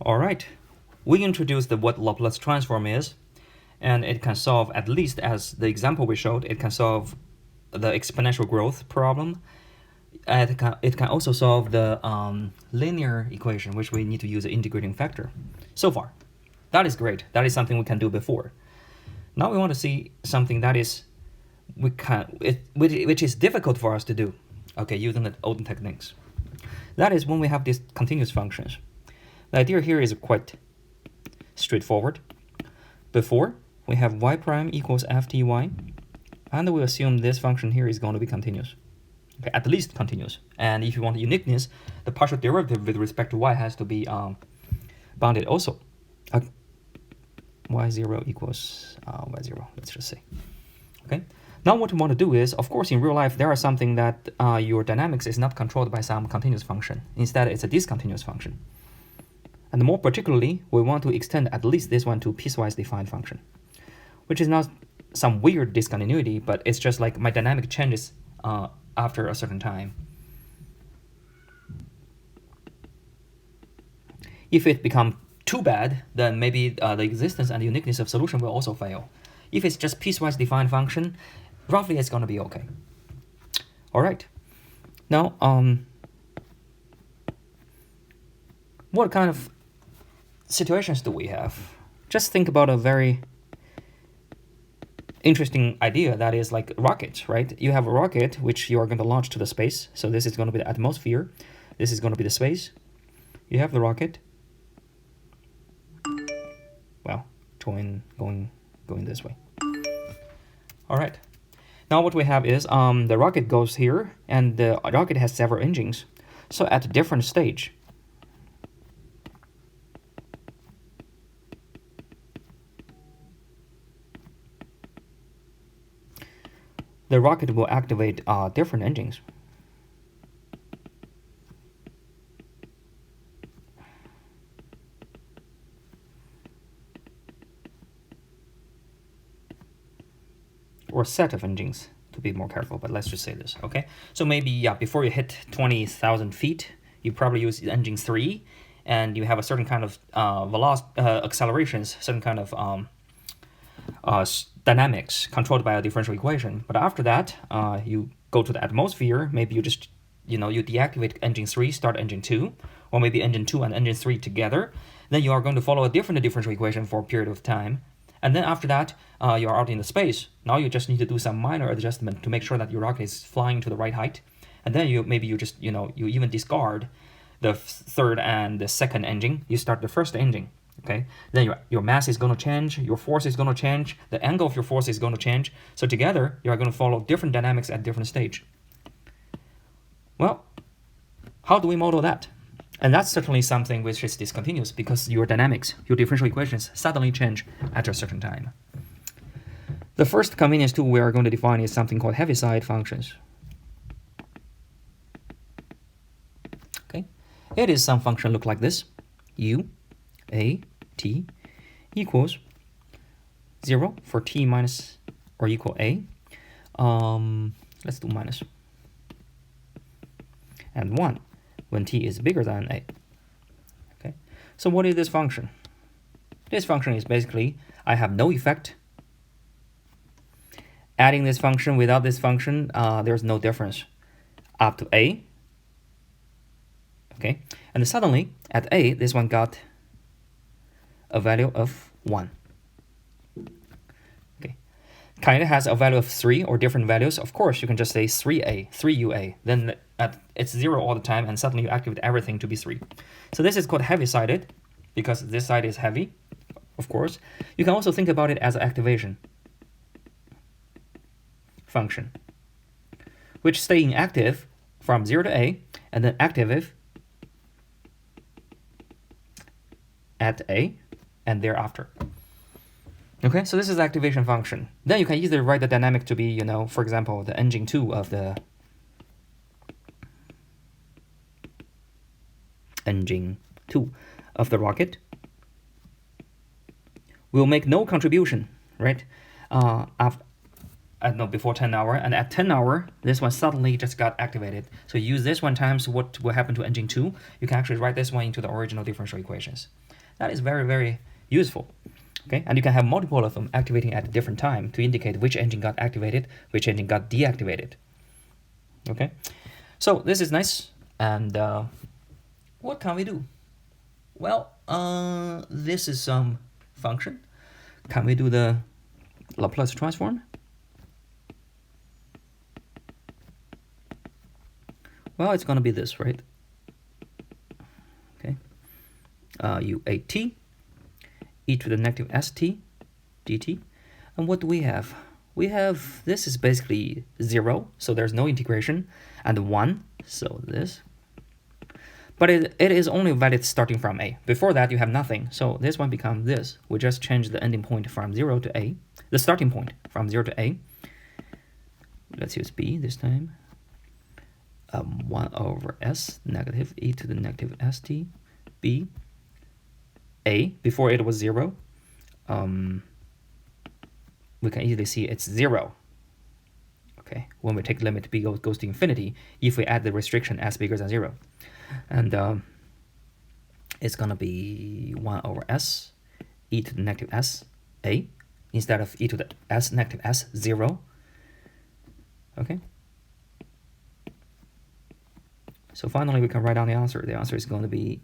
All right, we introduced what Laplace transform is, and it can solve, at least as the example we showed, it can solve the exponential growth problem. And it can also solve the linear equation, which we need to use an integrating factor. So far, that is great. That is something we can do before. Now we want to see something that is which is difficult for us to do. Okay, using the old techniques. That is when we have these continuous functions. The idea here is quite straightforward. Before, we have y prime equals fty, and we assume this function here is going to be continuous. Okay, at least continuous. And if you want uniqueness, the partial derivative with respect to y has to be bounded also. Y0 equals y0, let's just say. Okay. Now what we want to do is, of course, in real life, there are something that your dynamics is not controlled by some continuous function. Instead, it's a discontinuous function. And more particularly, we want to extend at least this one to piecewise defined function, which is not some weird discontinuity, but it's just like my dynamic changes after a certain time. If it becomes too bad, then maybe the existence and the uniqueness of solution will also fail. If it's just piecewise defined function, roughly it's going to be okay. All right. Now, what kind of situations do we have? Just think about a very interesting idea that is like rockets, right? You have a rocket which you are going to launch to the space. So this is going to be the atmosphere. This is going to be the space. You have the rocket. Well, going this way. All right. Now what we have is the rocket goes here, and the rocket has several engines. So at a different stage, the rocket will activate different engines. Or set of engines, to be more careful, but let's just say this, okay? So maybe, yeah, before you hit 20,000 feet, you probably use engine 3, and you have a certain kind of accelerations, certain kind of dynamics controlled by a differential equation. But after that, you go to the atmosphere. Maybe you just, you deactivate engine 3, start engine 2, or maybe engine 2 and engine 3 together. Then you are going to follow a different differential equation for a period of time. And then after that, you are out in the space. Now you just need to do some minor adjustment to make sure that your rocket is flying to the right height. And then you even discard the third and the second engine. You start the first engine. Okay, then your mass is going to change, your force is going to change, the angle of your force is going to change. So together, you are going to follow different dynamics at different stage. Well, how do we model that? And that's certainly something which is discontinuous because your dynamics, your differential equations suddenly change at a certain time. The first convenience tool we are going to define is something called Heaviside functions. Okay, it is some function look like this: u a t equals 0 for t minus or equal a. Let's do minus. And 1 when t is bigger than a. Okay, so what is this function? This function is basically, I have no effect. Adding this function without this function, there's no difference up to a. Okay, and suddenly at a, this one got a value of 1. Okay, kind of has a value of 3 or different values. Of course, you can just say 3a, 3ua. Then it's 0 all the time, and suddenly you activate everything to be 3. So this is called heavy-sided because this side is heavy, of course. You can also think about it as an activation function, which stay inactive from 0 to a, and then active at a, and thereafter. Okay, so this is the activation function. Then you can either write the dynamic to be, for example, the engine 2 of the rocket will make no contribution, right? Before 10 hour, and at 10 hour, this one suddenly just got activated. So use this one times what will happen to engine 2. You can actually write this one into the original differential equations. That is very, very useful. Okay, and you can have multiple of them activating at a different time to indicate which engine got activated, which engine got deactivated. Okay, so this is nice. And what can we do? Well, this is some function. Can we do the Laplace transform? Well, it's going to be this, right? Okay, u8t e to the negative st dt. And what do we have? We have, this is basically 0, so there's no integration, and 1, so this. But it is only valid starting from a. Before that, you have nothing, so this one becomes this. We just change the ending point from 0 to a, the starting point from 0 to a. Let's use b this time. 1 over s negative e to the negative st b a. Before it was 0. We can easily see it's 0. Okay, when we take the limit b goes to infinity, if we add the restriction s bigger than 0. And it's going to be 1 over s e to the negative s a instead of e to the s negative s 0. Okay. So finally, we can write down the answer. The answer is going to be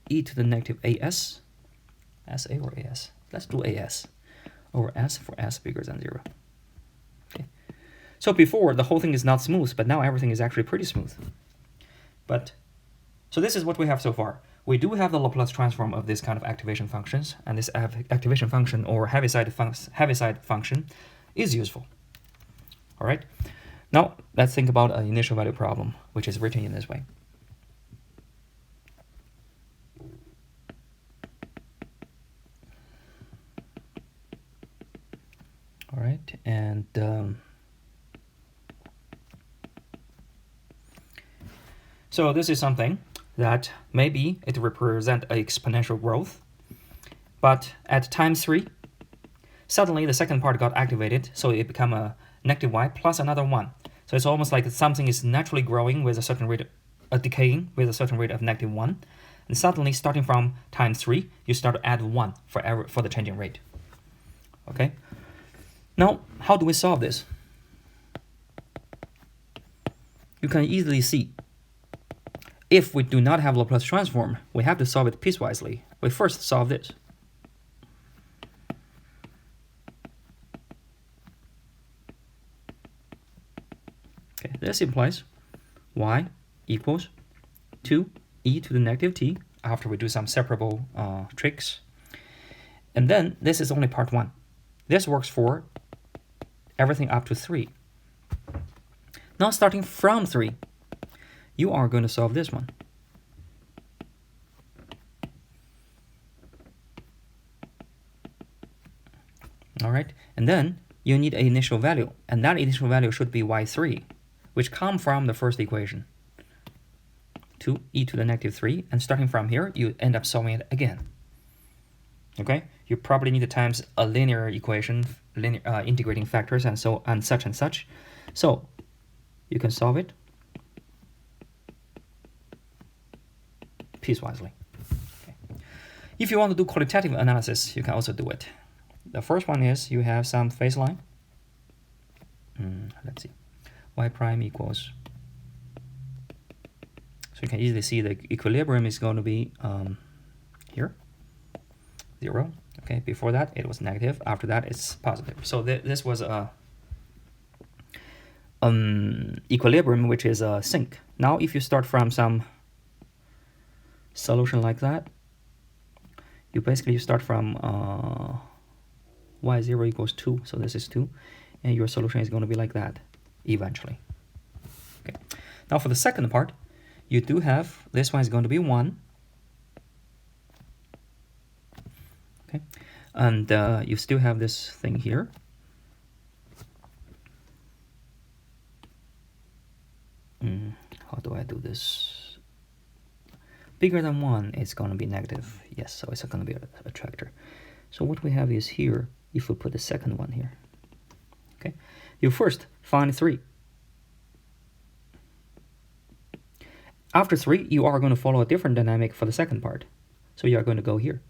e to the negative as, sa or as? Let's do as, over s for s bigger than 0. Okay. So before, the whole thing is not smooth, but now everything is actually pretty smooth. So this is what we have so far. We do have the Laplace transform of this kind of activation functions, and this activation function or Heaviside function is useful. All right. Now let's think about an initial value problem, which is written in this way. All right, and so this is something that maybe it represents exponential growth, but at time 3, suddenly the second part got activated, so it became a negative y plus another 1. So it's almost like something is naturally growing with a certain rate, decaying with a certain rate of negative 1. And suddenly, starting from time 3, you start to add 1 for the changing rate. Okay? Now, how do we solve this? You can easily see, if we do not have Laplace transform, we have to solve it piecewisely. We first solve this. Okay, this implies y equals 2e to the negative t after we do some separable tricks. And then this is only part 1. This works for everything up to 3. Now starting from 3, you are going to solve this one. All right, and then you need an initial value, and that initial value should be y3, which comes from the first equation, 2e to the negative 3, and starting from here, you end up solving it again. Okay, you probably need to times a linear equation, integrating factors, and so on, such and such. So you can solve it piecewisely. Okay. If you want to do qualitative analysis, you can also do it. The first one is you have some phase line. Let's see, y prime equals. So you can easily see the equilibrium is going to be here, 0. Okay, before that it was negative. After that it's positive. So this was a equilibrium, which is a sink. Now if you start from some solution like that, you basically start from y0 equals 2, so this is 2, and your solution is going to be like that eventually. Okay. Now for the second part, you do have, this one is going to be 1. Okay, and you still have this thing here. How do I do this? Bigger than 1, it's going to be negative. Yes, so it's going to be a attractor. So what we have is here, if we put the second one here. Okay, you first find 3. After 3, you are going to follow a different dynamic for the second part. So you are going to go here.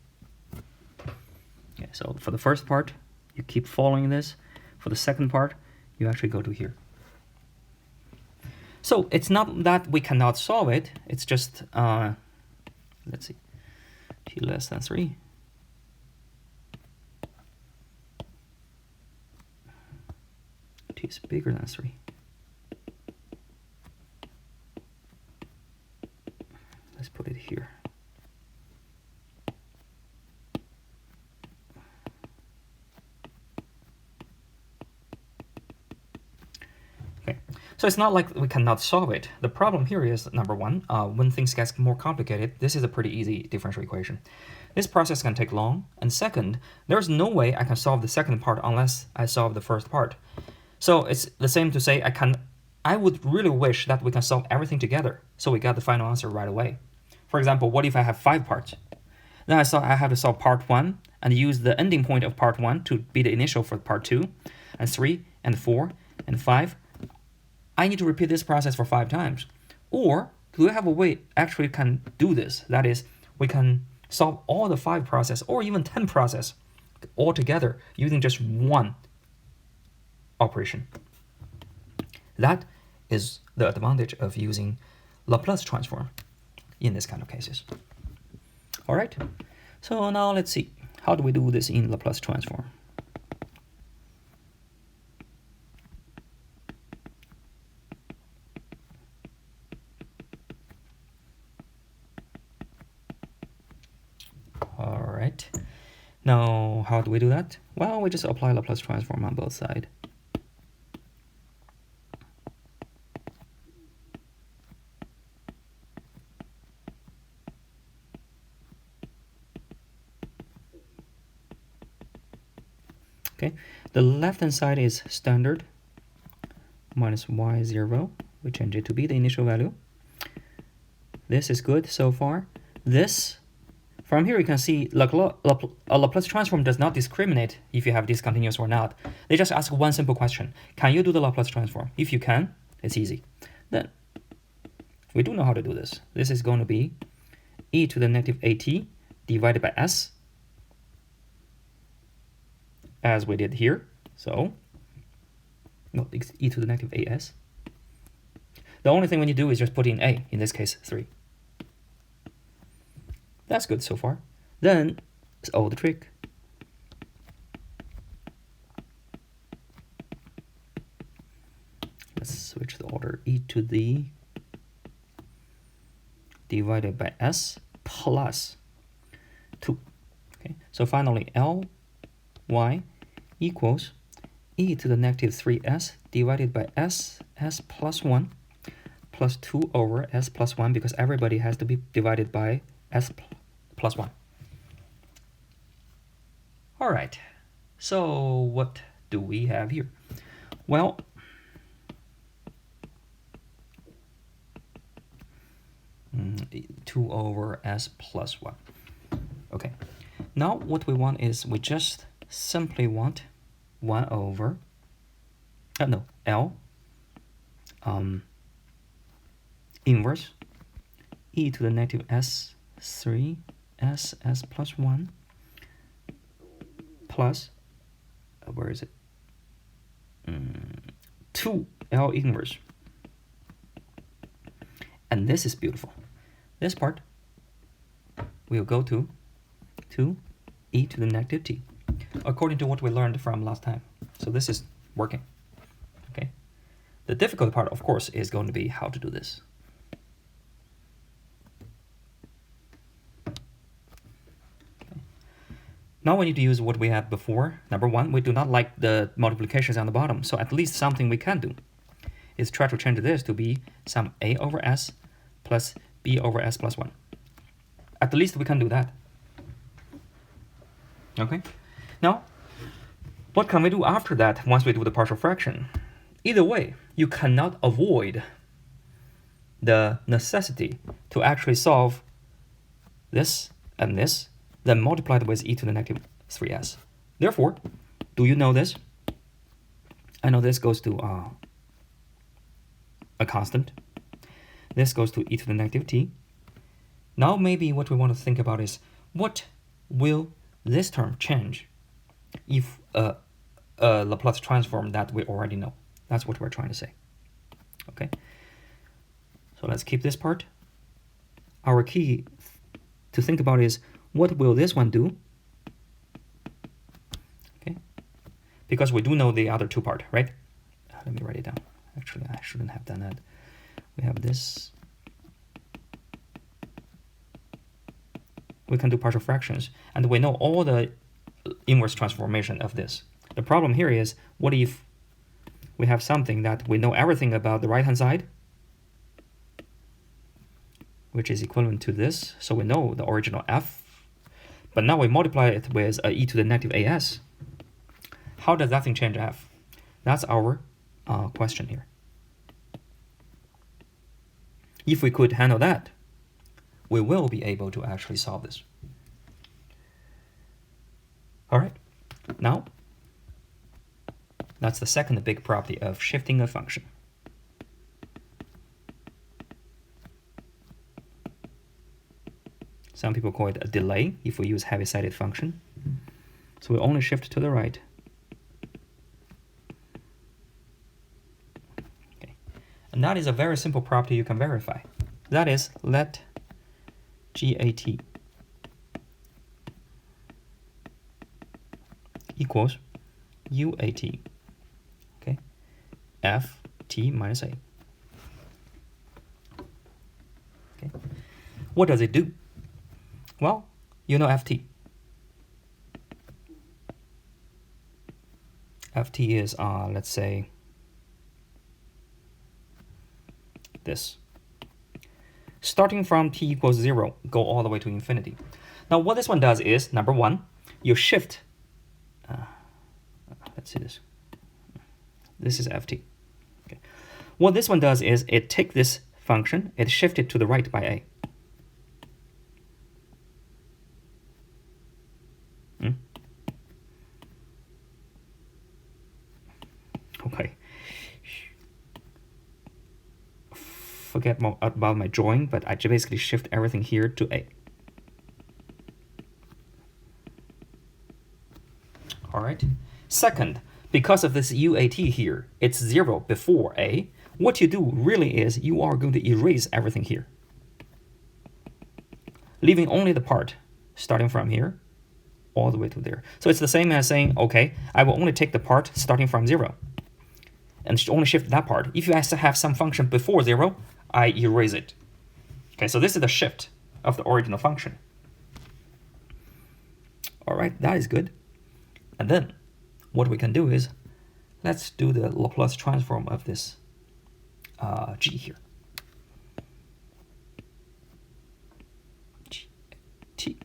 Okay, so for the first part, you keep following this. For the second part, you actually go to here. So it's not that we cannot solve it. It's just, let's see, t less than 3. T is bigger than 3. Let's put it here. Okay, so it's not like we cannot solve it. The problem here is, number one, when things get more complicated, this is a pretty easy differential equation. This process can take long, and second, there's no way I can solve the second part unless I solve the first part. So it's the same to say I would really wish that we can solve everything together, so we got the final answer right away. For example, what if I have 5 parts? Then I have to solve part 1 and use the ending point of part 1 to be the initial for part 2, and 3, and 4, and 5. I need to repeat this process for 5 times. Or do we have a way actually can do this? That is, we can solve all the 5 process or even 10 process all together using just one operation. That is the advantage of using Laplace transform in this kind of cases. All right, so now let's see, how do we do this in Laplace transform? All right, now how do we do that? Well, we just apply Laplace transform on both sides. Okay, the left-hand side is standard minus y0. We change it to be the initial value. This is good so far. This, from here you can see Laplace transform does not discriminate if you have discontinuous or not. They just ask one simple question. Can you do the Laplace transform? If you can, it's easy. Then we do know how to do this. This is going to be e to the negative at divided by s, as we did here. So, no, e to the negative as. The only thing we need to do is just put in a, in this case 3. That's good so far. Then it's all the trick. Let's switch the order. E to the divided by s plus 2. Okay, so finally Ly equals e to the negative 3s divided by s plus 1 plus 2 over s plus 1, because everybody has to be divided by s plus 1. All right, so what do we have here? Well, two over s plus 1. Okay, now what we want is we just simply want 1 over L inverse e to the negative s3 s plus 1 plus where is it 2 L inverse, and this is beautiful. This part will go to e to the negative t, according to what we learned from last time. So this is working. Okay. The difficult part, of course, is going to be how to do this. Okay. Now we need to use what we had before. Number one, we do not like the multiplications on the bottom, so at least something we can do is try to change this to be some a over s plus b over s plus 1. At least we can do that. Okay. Now, what can we do after that once we do the partial fraction? Either way, you cannot avoid the necessity to actually solve this and this, then multiplied with e to the negative 3s. Therefore, do you know this? I know this goes to a constant. This goes to e to the negative t. Now maybe what we want to think about is, what will this term change if a Laplace transform that we already know? That's what we're trying to say. Okay, so let's keep this part. Our key to think about is, what will this one do? Okay, because we do know the other two part, right? Let me write it down. Actually, I shouldn't have done that. We have this. We can do partial fractions, and we know all the inverse transformation of this. The problem here is, what if we have something that we know everything about the right-hand side, which is equivalent to this, so we know the original f, but now we multiply it with a e to the negative as. How does that thing change f? That's our question here. If we could handle that, we will be able to actually solve this. All right, now that's the second big property of shifting a function. Some people call it a delay if we use heavy-sided function. So we only shift to the right. Okay. And that is a very simple property you can verify. That is, let GAT equals UAT, okay, FT minus A. Okay. What does it do? Well, you know FT. FT is, let's say, this. Starting from t equals 0, go all the way to infinity. Now, what this one does is, number one, you shift. Let's see this. This is ft. Okay. What this one does is, it takes this function, it shifts it to the right by a. Okay. Forget about my drawing, but I basically shift everything here to a. All right. Second, because of this UAT here, it's 0 before a. What you do really is, you are going to erase everything here, leaving only the part starting from here all the way to there. So it's the same as saying, okay, I will only take the part starting from 0 and only shift that part. If you have some function before 0, I erase it. Okay, so this is the shift of the original function. All right, that is good. And then what we can do is, let's do the Laplace transform of this g here. T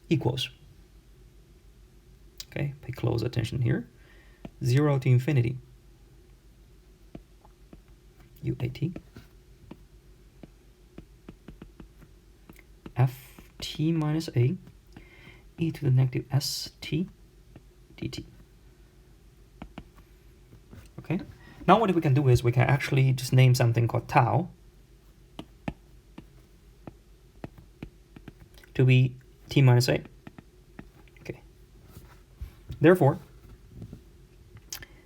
equals, okay, pay close attention here, 0 to infinity, UAT, ft minus a, e to the negative st dt. Okay, now what we can do is, we can actually just name something called tau to be t minus a. Okay, therefore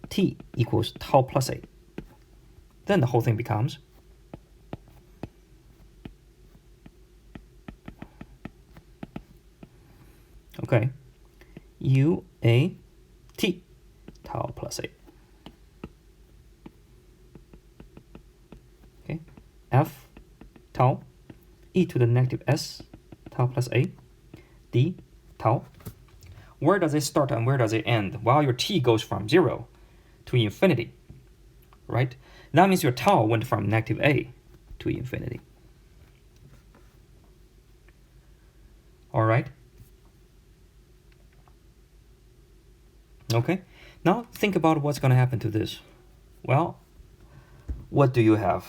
t equals tau plus a. Then the whole thing becomes okay, UAT tau plus a. Okay, f tau e to the negative s tau plus a d tau. Where does it start and where does it end? Well, your t goes from 0 to infinity, right? That means your tau went from negative a to infinity. All right. Okay, now think about what's going to happen to this. Well, what do you have?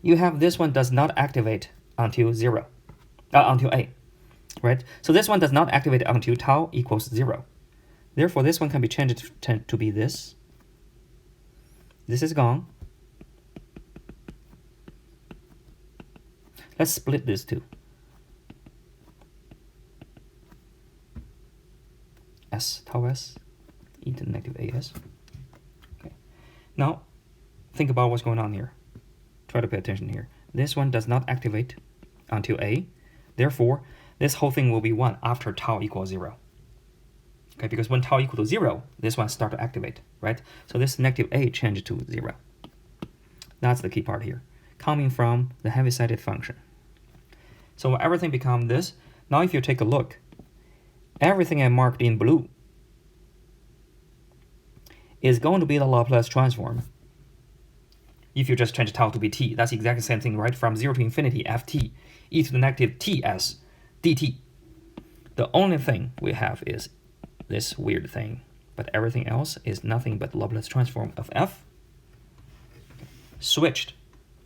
You have this one does not activate until 0, until a, right? So this one does not activate until tau equals 0. Therefore, this one can be changed to be this. This is gone. Let's split this two. s, tau s, e to the negative as. Okay. Now, think about what's going on here. Try to pay attention here. This one does not activate until a. Therefore, this whole thing will be 1 after tau equals 0. Okay, because when tau equal to 0, this one start to activate, right? So this negative a changed to 0. That's the key part here, coming from the heavy-sided function. So when everything becomes this, now if you take a look, everything I marked in blue is going to be the Laplace transform. If you just change tau to be t, that's the exact same thing, right? From 0 to infinity, ft, e to the negative ts, dt. The only thing we have is this weird thing, but everything else is nothing but Laplace transform of f, switched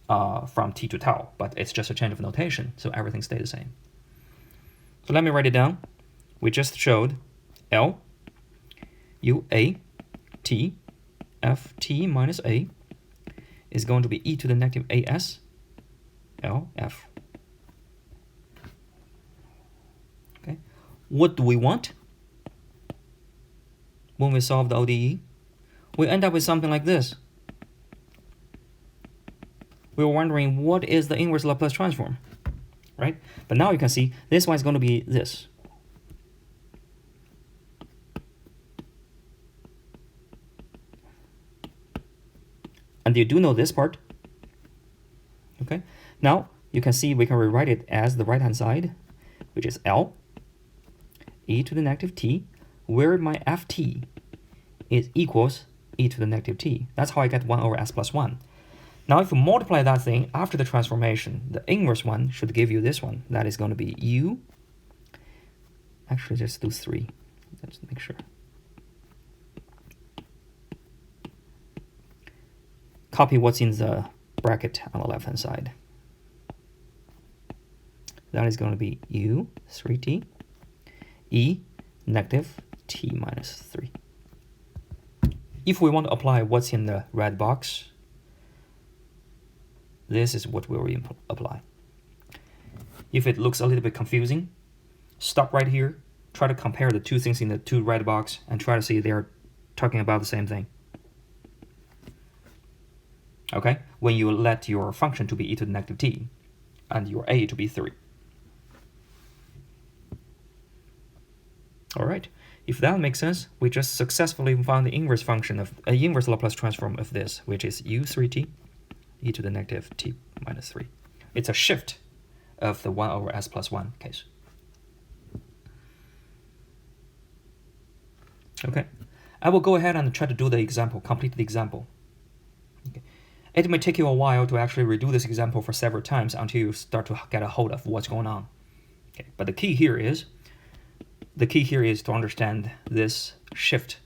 from t to tau, but it's just a change of notation, so everything stays the same. So let me write it down. We just showed L u a t f t minus a is going to be e to the negative as L f. Okay, what do we want when we solve the ODE? We end up with something like this. We were wondering what is the inverse Laplace transform, right? But now you can see this one is going to be this. And you do know this part. Okay, now you can see we can rewrite it as the right hand side, which is L e to the negative t, where my ft is equals e to the negative t. That's how I get 1 over s plus 1. Now if you multiply that thing after the transformation, the inverse one should give you this one. That is going to be u. Actually, just do 3. Let's make sure. Copy what's in the bracket on the left hand side. That is going to be u 3t e negative t minus 3. If we want to apply what's in the red box, this is what we will apply. If it looks a little bit confusing, stop right here, try to compare the two things in the two red box and try to see they're talking about the same thing. Okay, when you let your function to be e to the negative t and your a to be 3. All right, if that makes sense, we just successfully found the inverse function of inverse Laplace transform of this, which is u3t e to the negative t minus 3. It's a shift of the 1 over s plus 1 case. Okay, I will go ahead and try to do the example, complete the example. Okay. It may take you a while to actually redo this example for several times until you start to get a hold of what's going on. Okay, but the key here is to understand this shift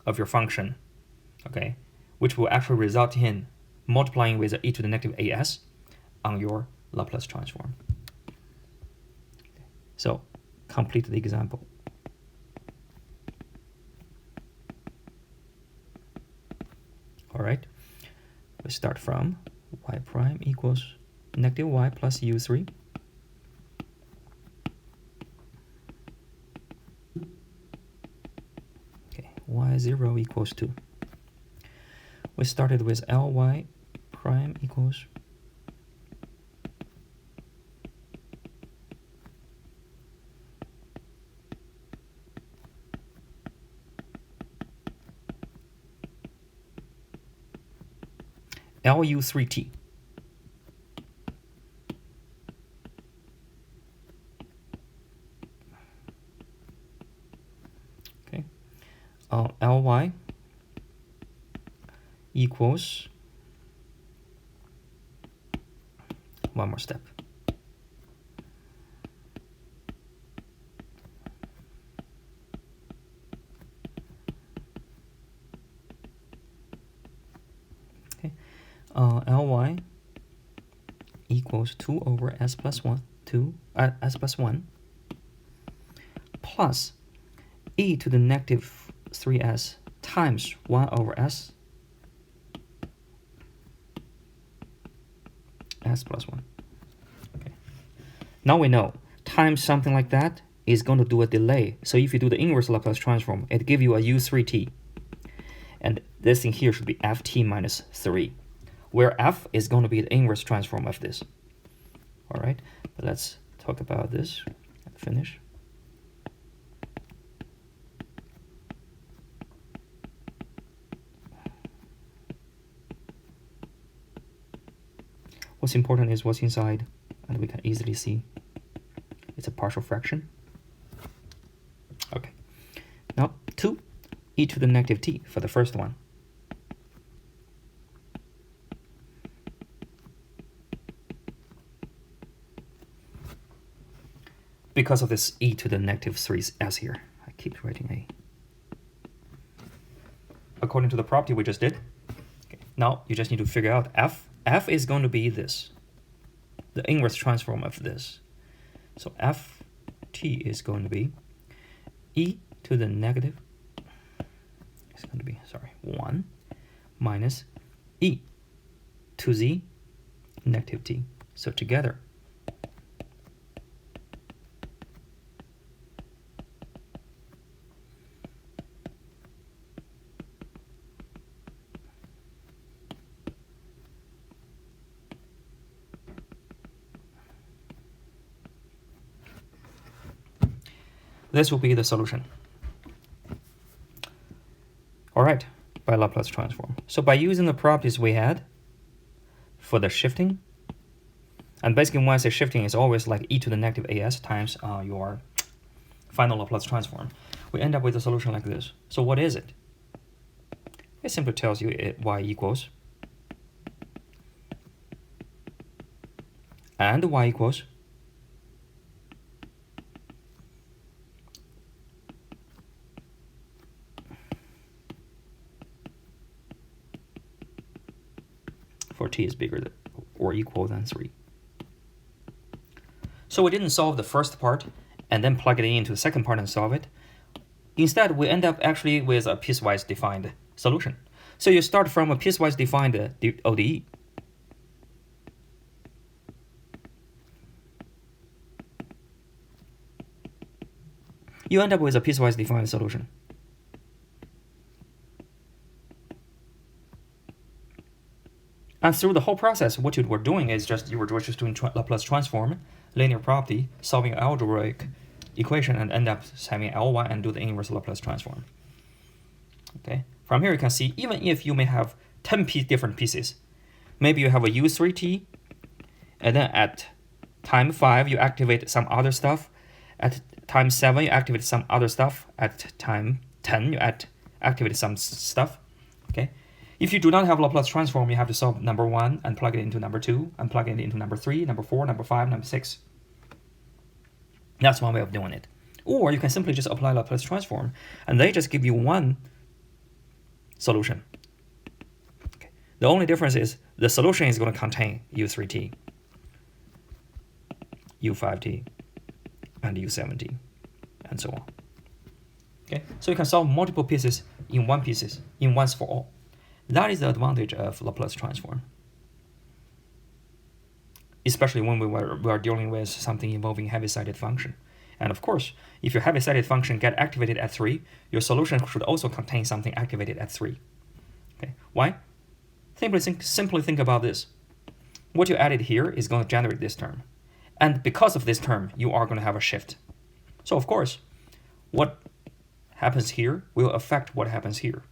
of your function, okay, which will actually result in multiplying with e to the negative as on your Laplace transform. Okay. So complete the example. All right, we start from y prime equals negative y plus u3. Okay, y0 equals 2. We started with ly prime equals lu3t. Okay, ly equals one more step. Okay, ly equals 2 over s plus 1, s plus 1 plus e to the negative 3s times 1 over s plus 1. Okay. Now we know times something like that is going to do a delay. So if you do the inverse Laplace transform, it gives you a u3t. And this thing here should be ft minus 3, where f is going to be the inverse transform of this. All right, but let's talk about this and finish. What's important is what's inside, and we can easily see it's a partial fraction. Okay, now 2e to the negative t for the first one. Because of this e to the negative 3s here, I keep writing a. According to the property we just did, okay, now you just need to figure out f. F is going to be this, the inverse transform of this. So ft is going to be e to the negative, it's going to be, 1 minus e to the negative t. So together, this will be the solution. All right, by Laplace transform. So by using the properties we had for the shifting, and basically when I say shifting, it's always like e to the negative as times your final Laplace transform. We end up with a solution like this. So what is it? It simply tells you y equals, and y equals for t is bigger than or equal than 3. So we didn't solve the first part and then plug it into the second part and solve it. Instead, we end up actually with a piecewise defined solution. So you start from a piecewise defined ODE. You end up with a piecewise defined solution. And through the whole process, what you were doing is you were just doing Laplace transform, linear property, solving an algebraic equation, and end up having Ly and do the inverse Laplace transform. Okay. From here you can see, even if you may have 10 different pieces, maybe you have a u3t, and then at time 5 you activate some other stuff, at time 7 you activate some other stuff, at time 10 you activate some stuff. Okay. If you do not have Laplace transform, you have to solve number 1 and plug it into number 2 and plug it into number 3, number 4, number 5, number 6. That's one way of doing it. Or you can simply just apply Laplace transform and they just give you one solution. Okay. The only difference is the solution is going to contain u3t, u5t, and u7t, and so on. Okay, so you can solve multiple pieces in once for all. That is the advantage of Laplace transform, especially when we are dealing with something involving heavy-sided function. And of course, if your heavy-sided function get activated at 3, your solution should also contain something activated at 3. Okay, why? Simply think about this. What you added here is going to generate this term. And because of this term, you are going to have a shift. So of course, what happens here will affect what happens here.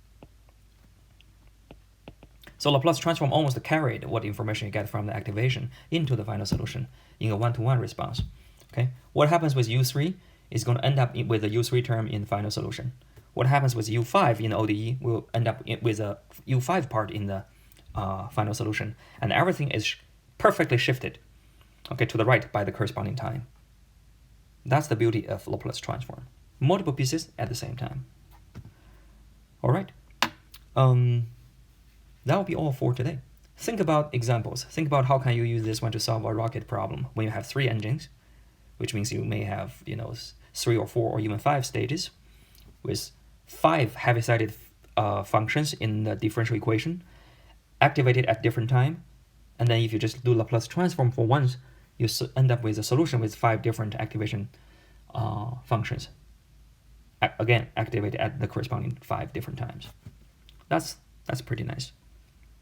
So Laplace transform almost carried what information you get from the activation into the final solution in a one-to-one response. Okay, what happens with U3 is going to end up with a U3 term in the final solution. What happens with U5 in the ODE will end up with a U5 part in the final solution, and everything is perfectly shifted, okay, to the right by the corresponding time. That's the beauty of Laplace transform. Multiple pieces at the same time. All right. That will be all for today. Think about examples. Think about how can you use this one to solve a rocket problem when you have 3 engines, which means you may have 3 or 4 or even 5 stages with 5 heavy-sided functions in the differential equation activated at different time. And then if you just do Laplace transform for once, you end up with a solution with 5 different activation functions again activated at the corresponding 5 different times. That's pretty nice.